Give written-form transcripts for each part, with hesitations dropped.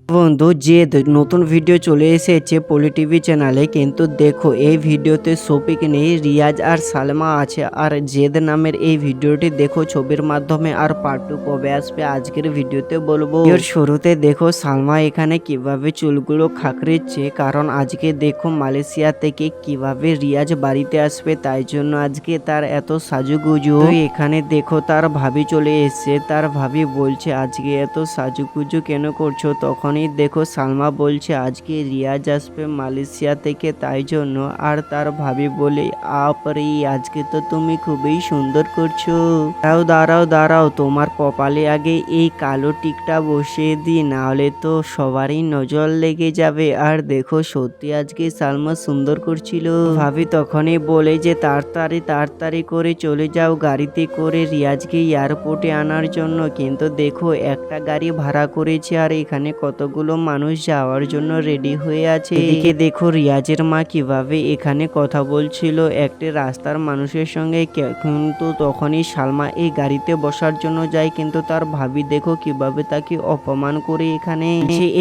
বন্ধু জেদ নতুন ভিডিও চলে এসেছে পলি টিভি চ্যানেলে। কিন্তু দেখো এই ভিডিওতে শফিক নেই, রিয়াজ আর সালমা আছে। আর জেদ নামের এই ভিডিওটি দেখো ছবির মাধ্যমে। আর পার্ট 2 কবে আসবে আজকের ভিডিওতে বলবো। এর শুরুতে দেখো সালমা এখানে কিভাবে চুলগুলো খাকড়িচ্ছে, কারণ আজকে দেখো মালয়েশিয়া থেকে কিভাবে রিয়াজ বাড়িতে আসবে, তাই জন্য আজকে তার এত সাজুগুজু। এখানে দেখো তার ভাবি চলে এসছে। তার ভাবি বলছে আজকে এত সাজুগুজু কেন করছো? তখনই দেখো সালমা বলছে আজকে রিয়াজ আসবে মালয়েশিয়া থেকে, তাই জন্য। আর তার ভাবি বলে আপরে আজকে তো তুমি খুবই সুন্দর করছো। দাঁড়াও দাঁড়াও দাঁড়াও, তোমার কপালে আগে এই কালো টিকটা বসিয়ে দিই, নাহলে তো সবারই নজর লেগে যাবে। আর দেখো সত্যি আজকে সালমা সুন্দর করছিল। ভাবি তখনই বলে যে তাড়াতাড়ি তাড়াতাড়ি করে চলে যাও গাড়িতে করে রিয়াজকে এয়ারপোর্টে আনার জন্য। কিন্তু দেখো একটা গাড়ি ভাড়া করেছে আর এখানে কতগুলো মানুষ যাওয়ার জন্য রেডি হয়ে আছে। এদিকে দেখো রিয়াজের মা কিভাবে এখানে কথা বলছিল একটা রাস্তার মানুষের সঙ্গে। কিন্তু তখনই সালমা এই গাড়িতে বসার জন্য যায়, কিন্তু তার ভাবি দেখো কিভাবে তাকে অপমান করে এখানে।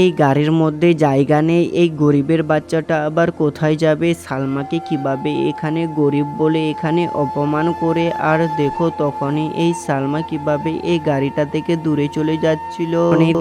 এই গাড়ির মধ্যে জায়গা নেই, এই গরিবের বাচ্চাটা আবার কোথায় যাবে? সালমাকে কিভাবে এখানে গরিব বলে এখানে অপমান করে। আর দেখো তখনই এই সালমা কিভাবে এই গাড়িটা থেকে দূরে চলে যাচ্ছিল।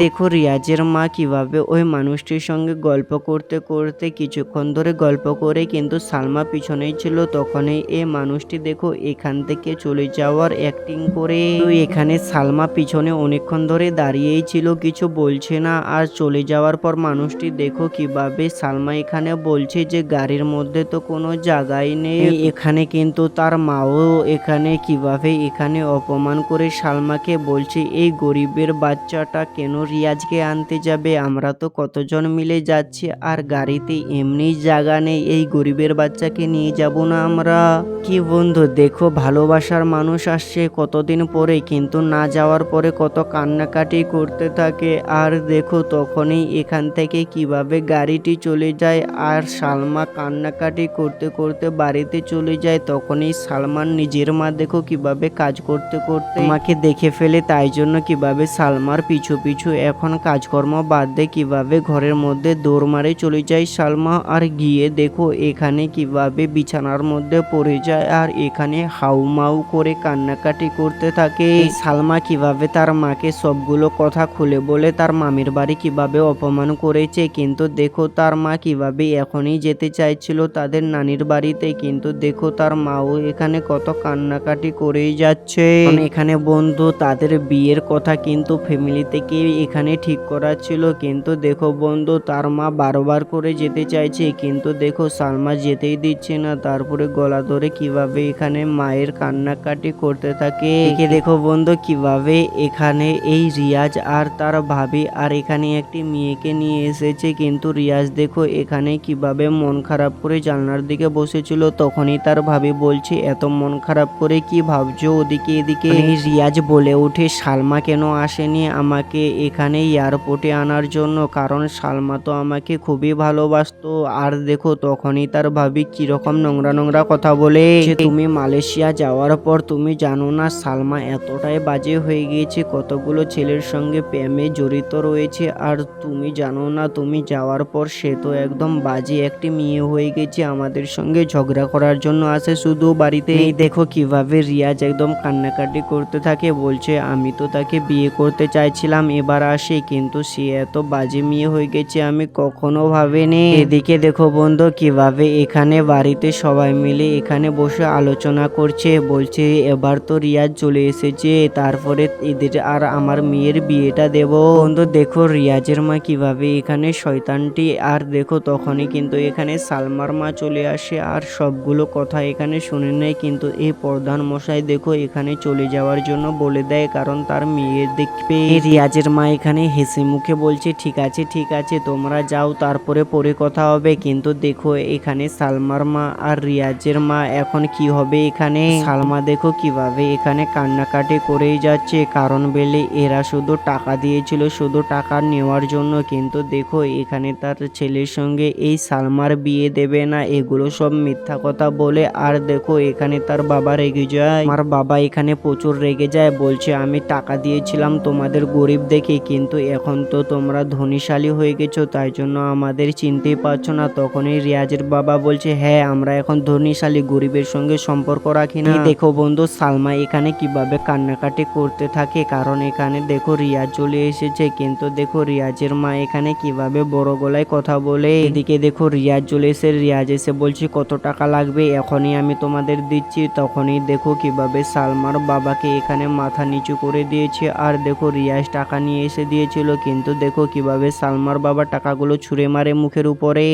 দেখো রিয়াজের মা কিভাবে ওই মানুষটির সঙ্গে গল্প করতে করতে কিছুক্ষণ ধরে গল্প করে, কিন্তু সালমা পিছনেই ছিল। তখনই এই মানুষটি দেখো এখান থেকে চলে যাওয়ার অ্যাক্টিং করে। এখানে সালমা পিছনে অনেকক্ষণ ধরে দাঁড়িয়েই ছিল, কিছু বলছে না। আর চলে যাওয়ার পর মানুষটি দেখো কিভাবে সালমা এখানে বলছে যে গাড়ির মধ্যে তো কোনো জায়গাই নেই। এখানে কিন্তু তার মাও এখানে কিভাবে এখানে অপমান করে সালমাকে বলছে এই গরিবের বাচ্চাটা কেন রিয়াজকে আনতে যাবে? আমরা তো কতজন মিলে যাচ্ছি, আর গাড়িতে এমনি জায়গা নেই, এই গরিবের বাচ্চাকে নিয়ে যাব না আমরা? কি বন্ধু দেখো ভালোবাসার মানুষ আসছে কতদিন পরে, কিন্তু না যাওয়ার পরে কত কান্নাকাটি করতে থাকে। আর দেখো তখনই এখান থেকে কিভাবে গাড়িটি চলে যায় আর সালমা কান্নাকাটি করতে করতে বাড়িতে চলে যায়। তখনই সালমান নিজের মা দেখো কিভাবে কাজ করতে করতে আমাকে দেখে ফেলে, তাই জন্য কিভাবে সালমার পিছু পিছু এখন কাজকর্ম বাদ দিয়ে কিভাবে ঘরের মধ্যে দৌড় মারে চলে যায় সালমা। আর গিয়ে দেখো এখানে কিভাবে বিছানার মধ্যে পড়ে যায় আর এখানে হাউমাউ করে কান্নাকাটি করতে থাকে। সালমা কিভাবে তার মাকে সবগুলো কথা খুলে বলে তার মামির বাড়ি কিভাবে অপমান করেছে। কিন্তু দেখো তার মা কিভাবে এখনই যেতে চাইছিল তাদের নানির বাড়িতে, কিন্তু দেখো তার মাও এখানে কত কান্নাকাটি করেই যাচ্ছে। এখানে বন্ধু তাদের বিয়ের কথা কিন্তু ফ্যামিলি থেকে এখানে ঠিক করা ছিল, কিন্তু দেখো বন্ধু তার মা বারবার করে যেতে চাইছে, কিন্তু দেখো সালমা যেতেই দিচ্ছে না। তারপরে গলা ধরে কিভাবে এখানে মায়ের কান্নাকাটি করতে থাকে। দেখো বন্ধু কিভাবে এখানে এই রিয়াজ আর তার ভাবি আর এখানে একটি মেয়েকে নিয়ে এসেছে, কিন্তু রিয়াজ দেখো এখানে কিভাবে মন খারাপ করে জানলার দিকে বসেছিল। তখনই তার ভাবি বলছে এত মন খারাপ করে কি ভাবছো ওদিকে এদিকে? রিয়াজ বলে ওঠে সালমা কেন আসেনি আমাকে এখানে এয়ারপোর্টে আনার জন্য, কারণ সালমা তো আমাকে খুবই ভালোবাসতো। আর দেখো তখনই তার ভাবি কিরকম নোংরা নোংরা কথা বলে যে তুমি মালয়েশিয়া যাওয়ার পর তুমি জানো না সালমা এতটাই বাজে হয়ে গিয়েছে, কতগুলো ছেলের সঙ্গে প্রেমে জড়িত রয়েছে। আর তুমি জানো না তুমি যাওয়ার পর সে তো একদম বাজে একটি মেয়ে হয়ে গেছে, আমাদের সঙ্গে ঝগড়া করার জন্য আসে শুধু বাড়িতে। দেখো কিভাবে রিয়াজ একদম কান্নাকাটি করতে থাকে, বলছে আমি তো তাকে বিয়ে করতে চাইছিলাম এবার আসে, কিন্তু সে এত বাজে মেয়ে হয়ে গেছে আমি কখনো ভাবিনি। এদিকে দেখো বন্ধু কিভাবে এখানে বাড়িতে সবাই মিলে এখানে বসে আলোচনা করছে, বলছে এবার তো রিয়াজ চলে এসেছে, তারপরে এদের আর আমার মেয়ের বিয়েটা দেব। বন্ধু দেখো রিয়াজের মা কিভাবে এখানে শয়তানটি। আর দেখো তখনই কিন্তু এখানে সালমার মা চলে আসে আর সবগুলো কথা এখানে শুনে নেয়, কিন্তু এই প্রধান মশাই দেখো এখানে চলে যাওয়ার জন্য বলে দেয়, কারণ তার মেয়ে দেখবে। রিয়াজের মা এখানে হেসে মুখে বলছে ঠিক আছে ঠিক আছে তোমরা যাও, তারপরে পরে কথা হবে। কিন্তু দেখো এখানে সালমার মা আর রিয়াজের মা এখন কি হবে এখানে? সালমা দেখো কিভাবে এখানে কান্নাকাটি করেই যাচ্ছে, কারণ বেলে এরা শুধু টাকা দিয়েছিল শুধু টাকা নেওয়ার জন্য, কিন্তু দেখো এখানে তার ছেলের সঙ্গে এই সালমার বিয়ে দেবে না, এগুলো সব মিথ্যা কথা বলে। আর দেখো এখানে তার বাবা রেগে যায়, আমার বাবা এখানে প্রচুর রেগে যায়, বলছে আমি টাকা দিয়েছিলাম তোমাদের গরিব দেখে, কিন্তু এখন তো তোমরা তোমরা ধনীশালী হয়ে গেছো, তাই জন্য আমাদের চিনতেই পারছো না। তখনই রিয়াজের বাবা বলছে, হ্যাঁ আমরা এখন ধনীশালী, গরিবের সঙ্গে সম্পর্ক রাখি না। দেখো বন্ধু সালমা এখানে কিভাবে কান্নাকাটি করতে থাকে, কারণ এখানে দেখো রিয়াজ চলে এসেছে। কিন্তু দেখো রিয়াজের মা এখানে কিভাবে বড় গলায় কথা বলে। এদিকে দেখো রিয়াজ চলে এসে, রিয়াজ এসে বলছে কত টাকা লাগবে, এখনই আমি তোমাদের দিচ্ছি। তখনই দেখো কিভাবে সালমার বাবাকে এখানে মাথা নিচু করে দিয়েছে। আর দেখো রিয়াজ টাকা নিয়ে এসে দিয়েছিল, কিন্তু দেখো কিভাবে সালমার বাবা টাকাগুলো ছুঁড়ে মারে মুখের উপরে।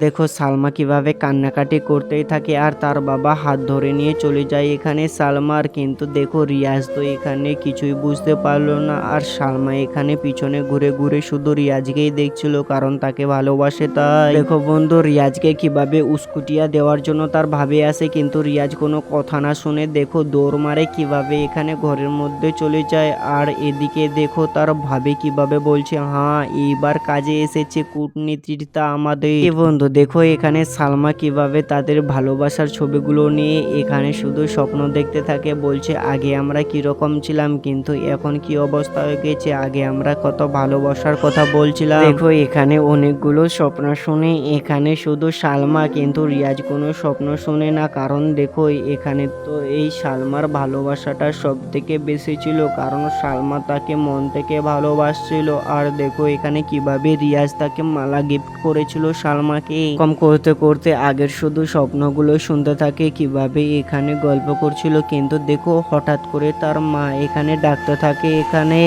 দেখো সালমা কিভাবে কান্নাকাটি করতেই থাকে আর তার বাবা হাত ধরে নিয়ে চলে যায় এখানে সালমার। কিন্তু দেখো রিয়াজ তো এখানে কিছুই বুঝতে পারলো না, আর সালমা এখানে পিছনে ঘুরে ঘুরে শুধু রিয়াজকেই দেখছিল, কারণ তাকে ভালোবাসে তাই। দেখো বন্ধু রিয়াজকে কিভাবে উস্কুটিয়া দেওয়ার জন্য তার ভাবে আসে, কিন্তু রিয়াজ কোনো কথা না শুনে দেখো দৌড় মারে কিভাবে এখানে ঘরের মধ্যে চলে যায়। আর এদিকে দেখো তার ভাবে কিভাবে বলছে, হ্যাঁ এইবার কাজে এসেছে কূটনীতিটা আমাদের। বন্ধু দেখো এখানে সালমা কিভাবে তাদের ভালোবাসার ছবিগুলো নিয়ে এখানে শুধু স্বপ্ন দেখতে থাকে, বলছে আগে আমরা কিরকম ছিলাম কিন্তু এখন কি অবস্থা হয়ে গেছে, আগে আমরা কত ভালোবাসার কথা বলছিলাম। দেখো এখানে অনেকগুলো স্বপ্ন শুনে এখানে শুধু সালমা, কিন্তু রিয়াজ কোনো স্বপ্ন শুনে না, কারণ দেখো এখানে তো এই সালমার ভালোবাসাটা সব থেকে বেশি ছিল, কারণ সালমা তাকে মন থেকে ভালোবাসছিল। আর দেখো এখানে কিভাবে রিয়াজ তাকে মালা গিফট করেছিল সালমাকে। কম করতে করতে আগের শুধু স্বপ্নগুলো শুনতে থাকে, কিভাবে এখানে গল্প করছিল। কিন্তু দেখো হঠাৎ করে তার মা এখানে ডাকতে থাকে এখানে।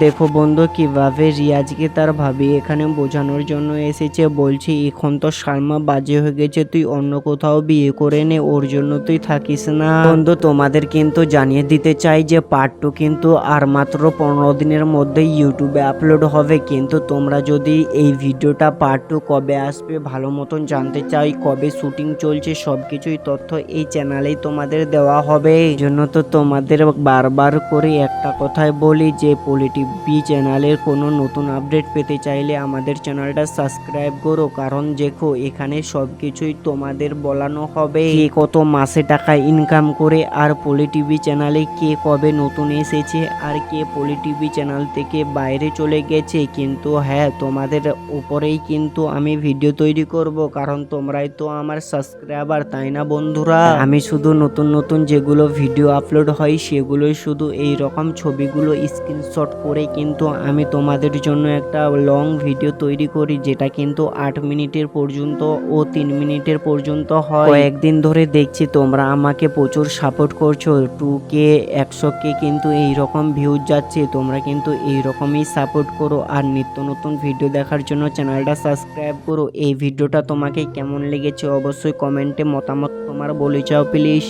দেখো বন্ধু কিভাবে রিয়াজকে তার ভাবি এখানে বোঝানোর জন্য এসেছে, বলছি এখন তো সালমা বাজে হয়ে গেছে, তুই অন্য কোথাও বিয়ে করে নে, ওর জন্য তুই থাকিস না। বন্ধু তোমাদের কিন্তু জানিয়ে দিতে চাই যে পার্ট 2 কিন্তু আর মাত্র 15 দিনের মধ্যে ইউটিউবে আপলোড হবে। কিন্তু তোমরা যদি এই ভিডিওটা পার্ট 2 কবে আসবে ভালো মতন জানতে চাই, কবে শুটিং চলছে, সবকিছুই তথ্য এই চ্যানেলেই তোমাদের দেওয়া হবে। এই জন্য তো তোমাদের বারবার করে একটা কথাই বলি যে পলিটিভি চ্যানেলের কোনো নতুন আপডেট পেতে চাইলে আমাদের চ্যানেলটা সাবস্ক্রাইব করো, কারণ দেখো এখানে সবকিছুই তোমাদের বলানো হবে, কে কত মাসে টাকা ইনকাম করে, আর পলিটিভি চ্যানেলে কে কবে নতুন এসেছে, আর কে পলিটিভি চ্যানেল থেকে বাইরে চলে গেছে। কিন্তু হ্যাঁ তোমাদের উপরেই কিন্তু আমি ভিডিও তৈরি করব, কারণ তোমরাই তো আমার সাবস্ক্রাইবার, তাই না বন্ধুরা। আমি শুধু নতুন নতুন যেগুলো ভিডিও আপলোড হয় সেগুলোই শুধু এই রকম ছবিগুলো স্ক্রিনশট করে কিন্তু আমি তোমাদের জন্য একটা লং ভিডিও তৈরি করি, যেটা কিন্তু 8 মিনিটের পর্যন্ত ও 3 মিনিটের পর্যন্ত হয়। কয়েকদিন ধরে দেখছি তোমরা আমাকে প্রচুর সাপোর্ট করছো, 2K 100K কিন্তু এইরকম ভিউজ যাচ্ছে, তোমরা কিন্তু এইরকমই সাপোর্ট করো। আর নিত্য নতুন ভিডিও দেখার জন্য চ্যানেলটা সাবস্ক্রাইব করো। এই ভিডিওটা তোমাকে কেমন লেগেছে অবশ্যই কমেন্টে মতামত তোমার বলে যাও প্লিজ।